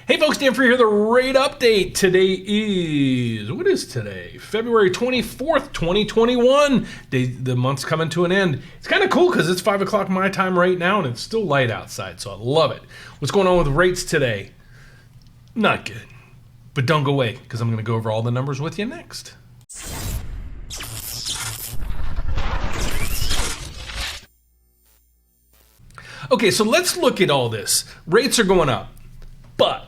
Hey folks, Dan Frio here, the rate update. Today is, what is today? February 24th, 2021. The month's coming to an end. It's kind of cool because it's 5 o'clock my time right now and it's still light outside, so I love it. What's going on with rates today? Not good. But don't go away because I'm going to go over all the numbers with you next. Okay, so let's look at all this. Rates are going up, but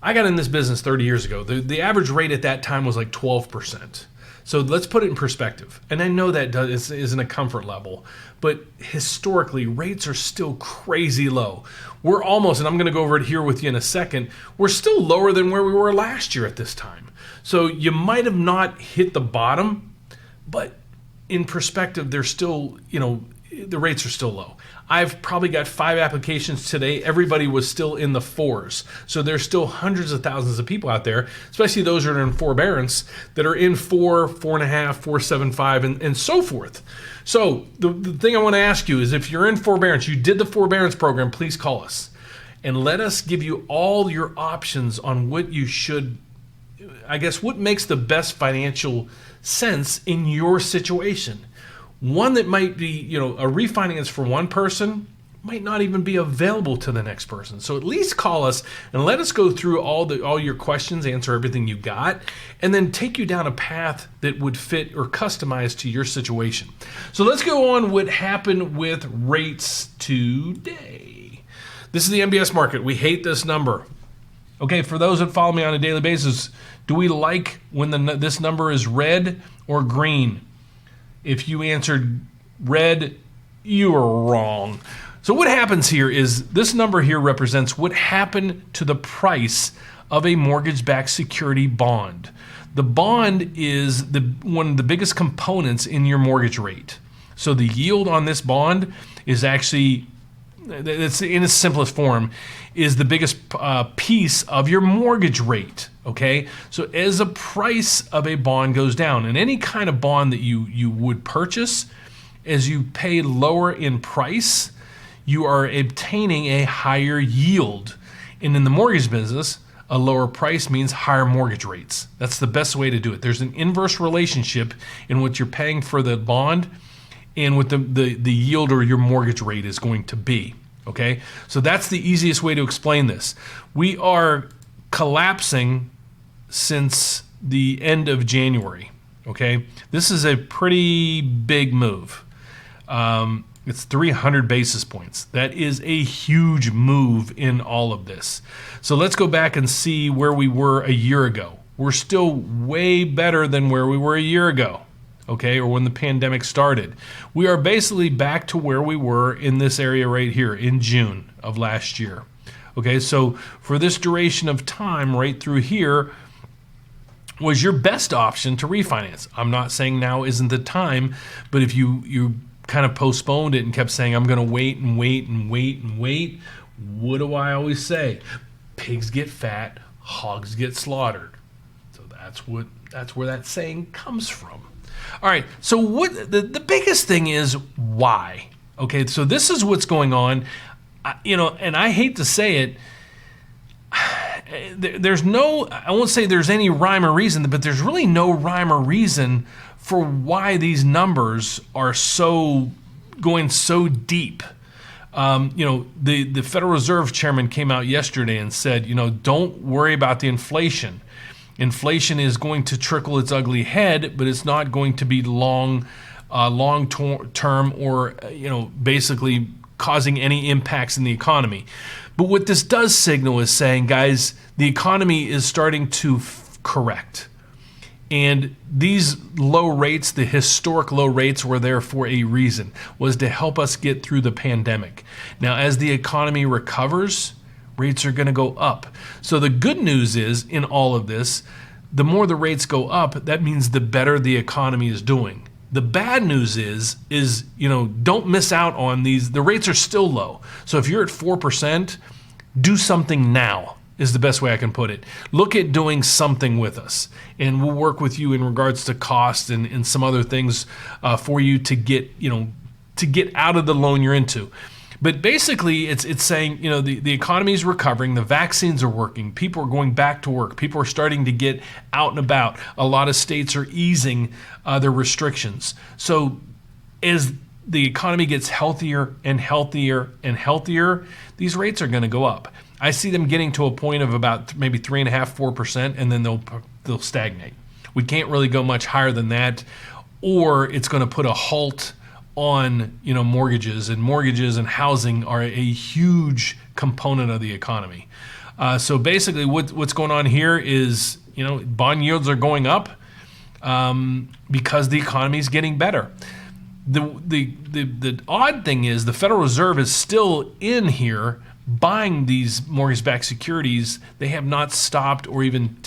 I got in this business 30 years ago. The average rate at that time was like 12%. So let's put it in perspective. And I know that isn't a comfort level, but historically, rates are still crazy low. We're almost, and I'm going to go over it here with you in a second, we're still lower than where we were last year at this time. So you might have not hit the bottom, but in perspective, they're still, the rates are still low. I've probably got 5 applications today. Everybody was still in the 4s. So there's still hundreds of thousands of people out there, especially those that are in forbearance, that are in 4, 4.5, 4.75, and so forth. So the thing I want to ask you is, if you're in forbearance, you did the forbearance program, please call us and let us give you all your options on what you should, what makes the best financial sense in your situation. One that might be, a refinance for one person might not even be available to the next person. So at least call us and let us go through all your questions, answer everything you got, and then take you down a path that would fit or customize to your situation. So let's go on what happened with rates today. This is the MBS market. We hate this number. Okay, for those that follow me on a daily basis, do we like when this number is red or green? If you answered red, you are wrong. So what happens here is this number here represents what happened to the price of a mortgage-backed security bond. The bond is one of the biggest components in your mortgage rate. So the yield on this bond is actually, it's in its simplest form, is the biggest piece of your mortgage rate. Okay, so as the price of a bond goes down, and any kind of bond that you would purchase, as you pay lower in price, you are obtaining a higher yield. And in the mortgage business, a lower price means higher mortgage rates. That's the best way to do it. There's an inverse relationship in what you're paying for the bond and what the yield or your mortgage rate is going to be. Okay, so that's the easiest way to explain this. We are collapsing since the end of January. Okay, this is a pretty big move. It's 300 basis points. That is a huge move in all of this. So let's go back and see where we were a year ago. We're still way better than where we were a year ago. Okay, or when the pandemic started. We are basically back to where we were in this area right here in June of last year. Okay, so for this duration of time right through here was your best option to refinance. I'm not saying now isn't the time, but if you kind of postponed it and kept saying, I'm going to wait and wait and wait and wait, what do I always say? Pigs get fat, hogs get slaughtered. So that's where that saying comes from. All right, so what the biggest thing is why? Okay, so this is what's going on. And I hate to say it, I won't say there's any rhyme or reason, but there's really no rhyme or reason for why these numbers are going so deep. The Federal Reserve chairman came out yesterday and said, don't worry about the inflation. Inflation is going to trickle its ugly head, but it's not going to be long term or basically causing any impacts in the economy. But what this does signal is saying, guys, the economy is starting to correct. And these low rates, the historic low rates, were there for a reason, was to help us get through the pandemic. Now, as the economy recovers, rates are going to go up. So the good news is, in all of this, the more the rates go up, that means the better the economy is doing. The bad news is don't miss out on these. The rates are still low. So if you're at 4%, do something now is the best way I can put it. Look at doing something with us, and we'll work with you in regards to cost and some other things for you to get out of the loan you're into. But basically, it's saying, the economy is recovering, the vaccines are working, people are going back to work, people are starting to get out and about. A lot of states are easing their restrictions. So as the economy gets healthier and healthier and healthier, these rates are going to go up. I see them getting to a point of about maybe 3.5%, 4%, and then they'll stagnate. We can't really go much higher than that, or it's going to put a halt on mortgages and housing are a huge component of the economy. So basically, what's going on here is bond yields are going up because the economy is getting better. The odd thing is the Federal Reserve is still in here buying these mortgage-backed securities. They have not stopped or even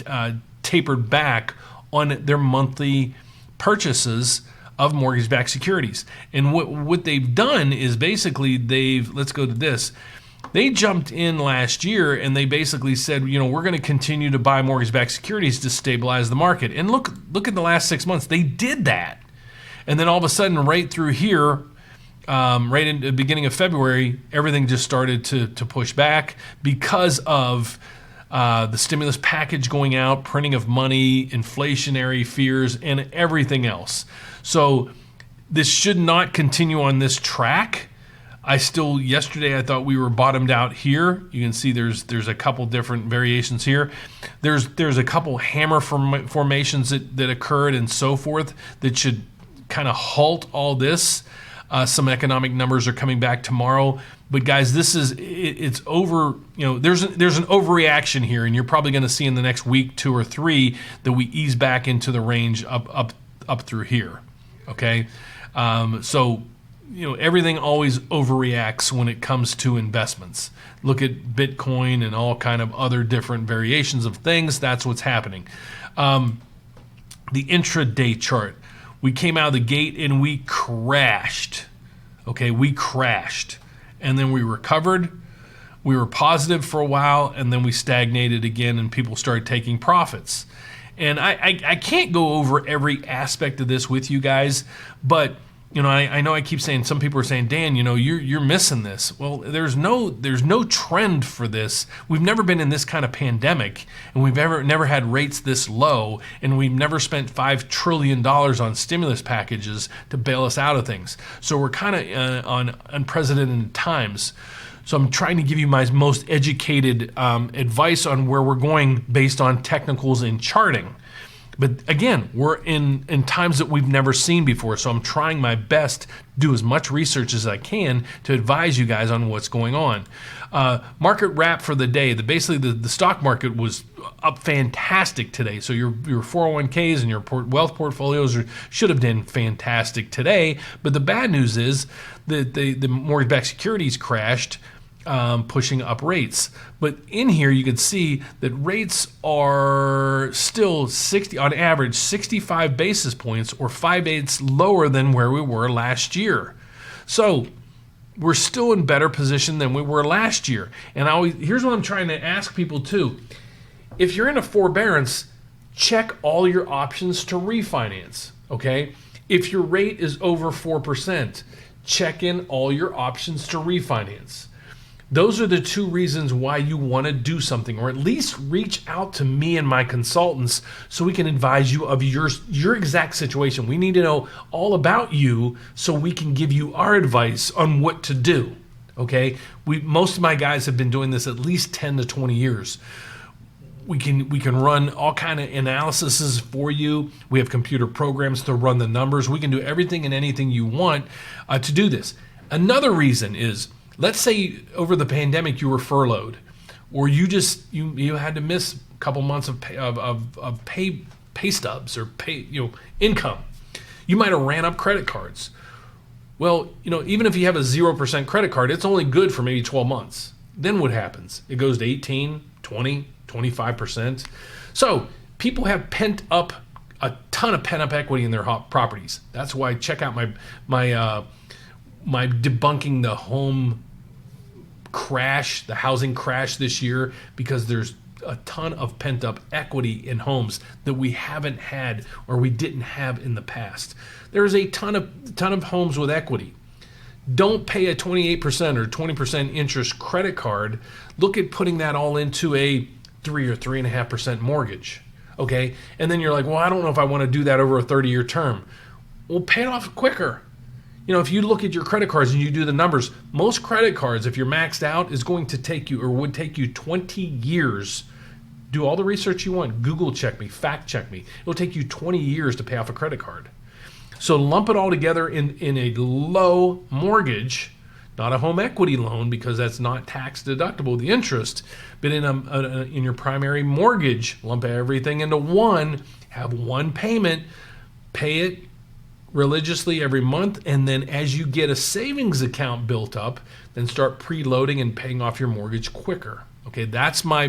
tapered back on their monthly purchases of mortgage-backed securities. And what they've done is basically let's go to this. They jumped in last year and they basically said, we're going to continue to buy mortgage-backed securities to stabilize the market. And look at the last 6 months. They did that. And then all of a sudden, right through here, right in the beginning of February, everything just started to push back because of the stimulus package going out, printing of money, inflationary fears, and everything else. So this should not continue on this track. Yesterday I thought we were bottomed out here. You can see there's a couple different variations here. There's a couple hammer formations that occurred and so forth that should kind of halt all this. Some economic numbers are coming back tomorrow. But guys, it's over. There's an overreaction here, and you're probably going to see in the next week, 2 or 3, that we ease back into the range up through here. Okay, so everything always overreacts when it comes to investments. Look at Bitcoin and all kind of other different variations of things. That's what's happening. The intraday chart. We came out of the gate and we crashed. Okay, we crashed. And then we recovered. We were positive for a while, and then we stagnated again, and people started taking profits. And I can't go over every aspect of this with you guys, but I know I keep saying, some people are saying, Dan, you're missing this. Well, there's no trend for this. We've never been in this kind of pandemic, and we've never had rates this low, and we've never spent $5 trillion on stimulus packages to bail us out of things. So we're kind of on unprecedented times. So I'm trying to give you my most educated advice on where we're going based on technicals and charting. But again, we're in times that we've never seen before, so I'm trying my best to do as much research as I can to advise you guys on what's going on. Market wrap for the day. Basically, the stock market was up fantastic today. So your 401ks and your wealth portfolios should have done fantastic today. But the bad news is that the mortgage-backed securities crashed, pushing up rates. But in here you can see that rates are still on average 65 basis points or 5/8 lower than where we were last year. So we're still in better position than we were last year. And here's what I'm trying to ask people too. If you're in a forbearance, check all your options to refinance, okay? If your rate is over 4%, check in all your options to refinance. Those are the 2 reasons why you want to do something, or at least reach out to me and my consultants so we can advise you of your exact situation. We need to know all about you so we can give you our advice on what to do. Okay? Most of my guys have been doing this at least 10 to 20 years. We can run all kind of analyses for you. We have computer programs to run the numbers. We can do everything and anything you want to do this. Another reason is, let's say over the pandemic you were furloughed, or you had to miss a couple months of pay stubs or income. You might have ran up credit cards. Well, even if you have a 0% credit card, it's only good for maybe 12 months. Then what happens? It goes to 18, 20, 25%. So people have a ton of pent up equity in their properties. That's why check out my debunking the the housing crash this year, because there's a ton of pent up equity in homes that we haven't had or we didn't have in the past. There's a ton of homes with equity. Don't pay a 28% or 20% interest credit card. Look at putting that all into a 3 or 3.5% mortgage. Okay. And then you're like, well, I don't know if I want to do that over a 30-year term. Well, pay it off quicker. If you look at your credit cards and you do the numbers, most credit cards, if you're maxed out, is going to take you or would take you 20 years. Do all the research you want. Google check me, fact check me. It'll take you 20 years to pay off a credit card. So lump it all together in a low mortgage, not a home equity loan because that's not tax deductible, the interest, but in your primary mortgage, lump everything into one, have one payment, pay it religiously every month, and then as you get a savings account built up, then start preloading and paying off your mortgage quicker. Okay, that's my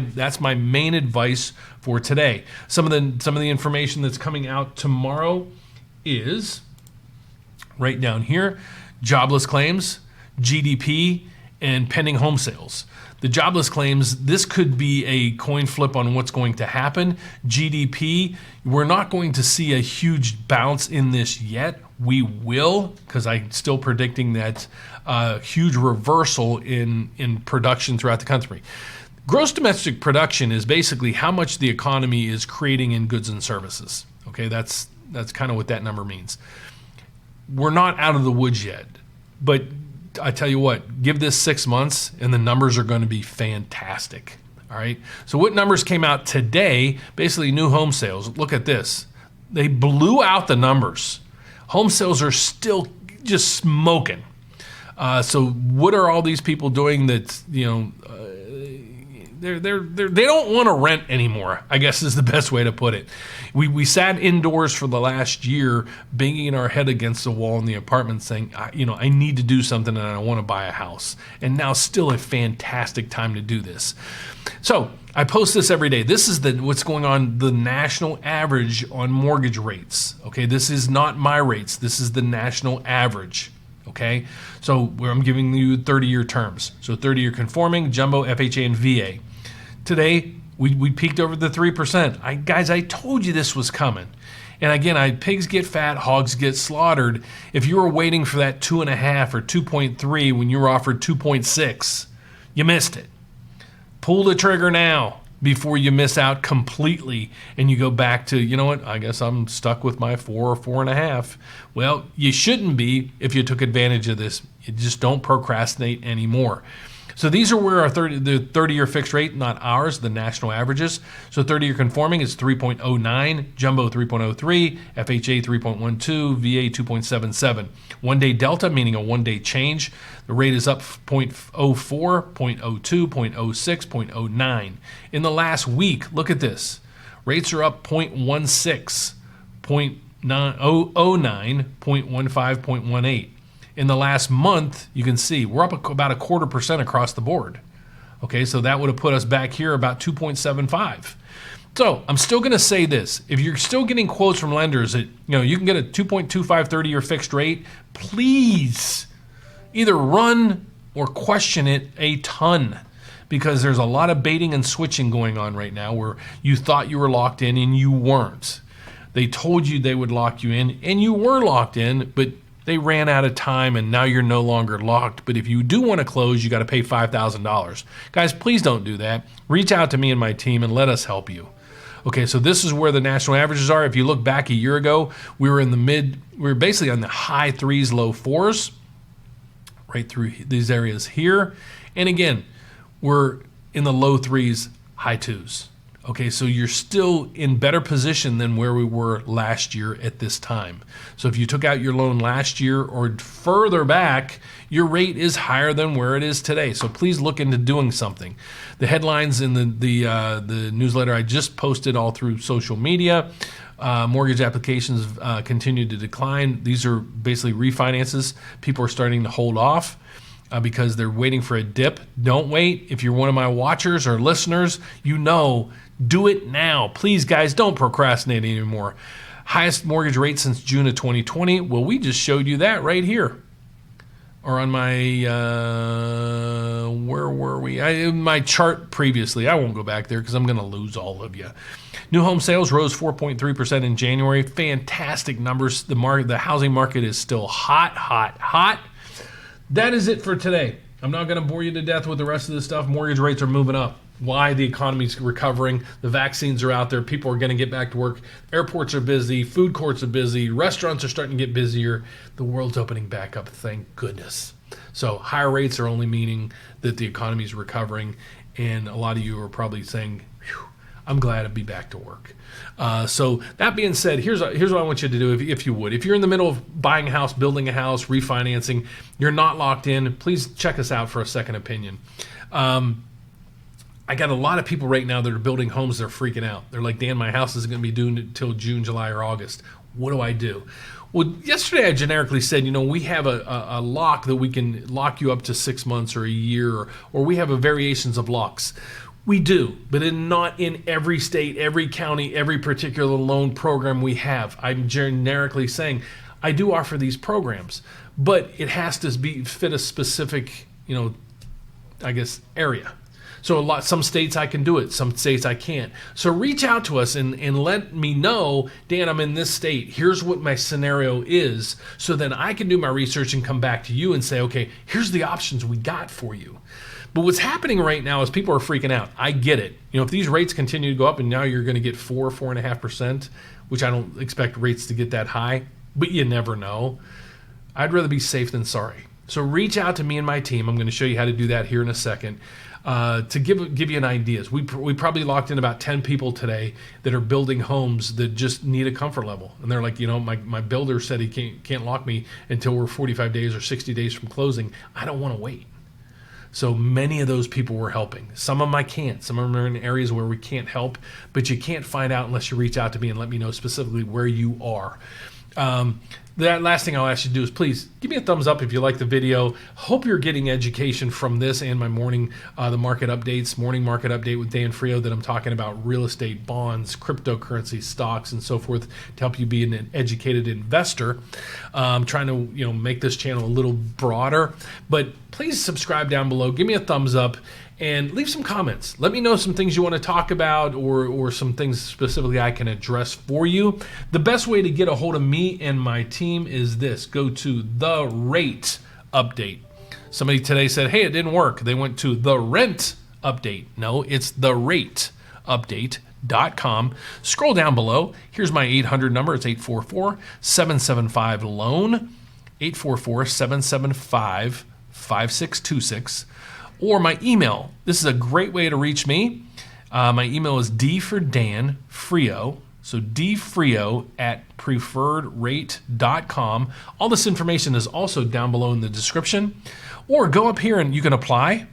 main advice for today. Some of the information that's coming out tomorrow is right down here: jobless claims, GDP, and pending home sales. The jobless claims, this could be a coin flip on what's going to happen. GDP, we're not going to see a huge bounce in this yet. We will, because I'm still predicting that huge reversal in production throughout the country. Gross domestic production is basically how much the economy is creating in goods and services. Okay, that's kind of what that number means. We're not out of the woods yet, but I tell you what, give this 6 months and the numbers are going to be fantastic. All right. So what numbers came out today? Basically new home sales. Look at this. They blew out the numbers. Home sales are still just smoking. So what are all these people doing that, they don't want to rent anymore, I guess is the best way to put it. We sat indoors for the last year, banging our head against the wall in the apartment saying, I need to do something and I want to buy a house. And now still a fantastic time to do this. So I post this every day. This is what's going on, the national average on mortgage rates. Okay, this is not my rates. This is the national average. Okay, so I'm giving you 30-year terms. So 30-year conforming, jumbo, FHA, and VA. Today, we peaked over the 3%. Guys, I told you this was coming. And again, pigs get fat, hogs get slaughtered. If you were waiting for that 2.5 or 2.3 when you were offered 2.6, you missed it. Pull the trigger now before you miss out completely and you go back to, you know what, I guess I'm stuck with my 4 or 4.5. Well, you shouldn't be if you took advantage of this. You just don't procrastinate anymore. So these are where the 30-year fixed rate, not ours, the national averages. So 30-year conforming is 3.09, jumbo 3.03, FHA 3.12, VA 2.77. One-day delta, meaning a one-day change. The rate is up 0.04, 0.02, 0.06, 0.09. In the last week, look at this. Rates are up 0.16, 0.09, 0.15, 0.18. In the last month, you can see we're up about 0.25% across the board. Okay, so that would have put us back here about 2.75. So I'm still going to say this. If you're still getting quotes from lenders that, you can get a 2.25 30-year fixed rate, please either run or question it a ton, because there's a lot of baiting and switching going on right now where you thought you were locked in and you weren't. They told you they would lock you in and you were locked in, but they ran out of time and now you're no longer locked. But if you do want to close, you got to pay $5,000. Guys, please don't do that. Reach out to me and my team and let us help you. Okay, so this is where the national averages are. If you look back a year ago, we were basically on the high 3s, low 4s, right through these areas here. And again, we're in the low 3s, high 2s. Okay, so you're still in better position than where we were last year at this time. So if you took out your loan last year or further back, your rate is higher than where it is today. So please look into doing something. The headlines in the newsletter I just posted all through social media. Mortgage applications continue to decline. These are basically refinances. People are starting to hold off because they're waiting for a dip. Don't wait. If you're one of my watchers or listeners, do it now. Please, guys, don't procrastinate anymore. Highest mortgage rate since June of 2020. Well, we just showed you that right here. Or on my, where were we? My chart previously. I won't go back there because I'm going to lose all of you. New home sales rose 4.3% in January. Fantastic numbers. The housing market is still hot, hot, hot. that is it for today. I'm not going to bore you to death with the rest of this stuff. Mortgage rates are moving up. Why? The economy's recovering. The vaccines are out there. People are going to get back to work. Airports are busy. Food courts are busy. Restaurants are starting to get busier. The world's opening back up, thank goodness. So higher rates are only meaning that the economy is recovering. And a lot of you are probably saying, I'm glad to be back to work. So that being said, here's what I want you to do if you would. If you're in the middle of buying a house, building a house, refinancing, you're not locked in, please check us out for a second opinion. I got a lot of people right now that are building homes. They're freaking out. They're like, Dan, my house isn't going to be due until June, July, or August. What do I do? Well, yesterday I generically said, we have a lock that we can lock you up to 6 months or a year, or we have a variations of locks. We do, but not in every state, every county, every particular loan program we have. I'm generically saying I do offer these programs, but it has to fit a specific, area. So some states I can do it, some states I can't. So reach out to us and let me know, Dan, I'm in this state. Here's what my scenario is, so then I can do my research and come back to you and say, okay, here's the options we got for you. But what's happening right now is people are freaking out. I get it. If these rates continue to go up and now you're going to get 4.5%, which I don't expect rates to get that high, but you never know. I'd rather be safe than sorry. So reach out to me and my team. I'm going to show you how to do that here in a second. To give you an idea, we probably locked in about 10 people today that are building homes that just need a comfort level. And they're like, my builder said he can't lock me until we're 45 days or 60 days from closing. I don't want to wait. So many of those people we're helping. Some of them I can't. Some of them are in areas where we can't help, but you can't find out unless you reach out to me and let me know specifically where you are. That last thing I'll ask you to do is please give me a thumbs up if you like the video. Hope you're getting education from this and my morning market update with Dan Frio, that I'm talking about real estate, bonds, cryptocurrency, stocks, and so forth to help you be an educated investor. I'm trying to make this channel a little broader, but please subscribe down below. Give me a thumbs up. And leave some comments. Let me know some things you want to talk about or some things specifically I can address for you. The best way to get a hold of me and my team is this. Go to the rate update. Somebody today said, hey, it didn't work. They went to the rent update. No, it's the rate update.com. Scroll down below. Here's my 800 number. It's 844-775-LOAN. 844-775-5626. Or my email. This is a great way to reach me. My email is D for Dan Frio. So dfrio@preferredrate.com. All this information is also down below in the description. Or go up here and you can apply.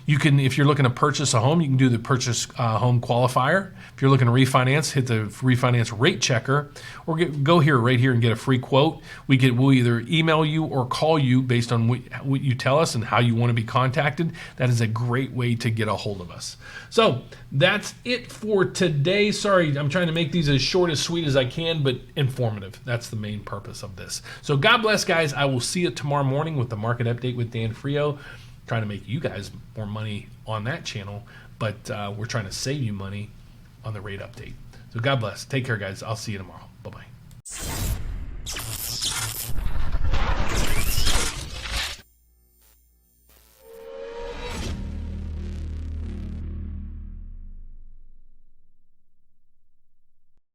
You can, if you're looking to purchase a home, you can do the purchase home qualifier. If you're looking to refinance, hit the refinance rate checker, or go here right here and get a free quote. We'll either email you or call you based on what you tell us and how you want to be contacted. That is a great way to get a hold of us. So that's it for today. Sorry, I'm trying to make these as short, as sweet as I can, but informative. That's the main purpose of this. So God bless, guys. I will see you tomorrow morning with the market update with Dan Frio. Trying to make you guys more money on that channel, but we're trying to save you money on the rate update. So God bless. Take care, guys. I'll see you tomorrow. Bye-bye.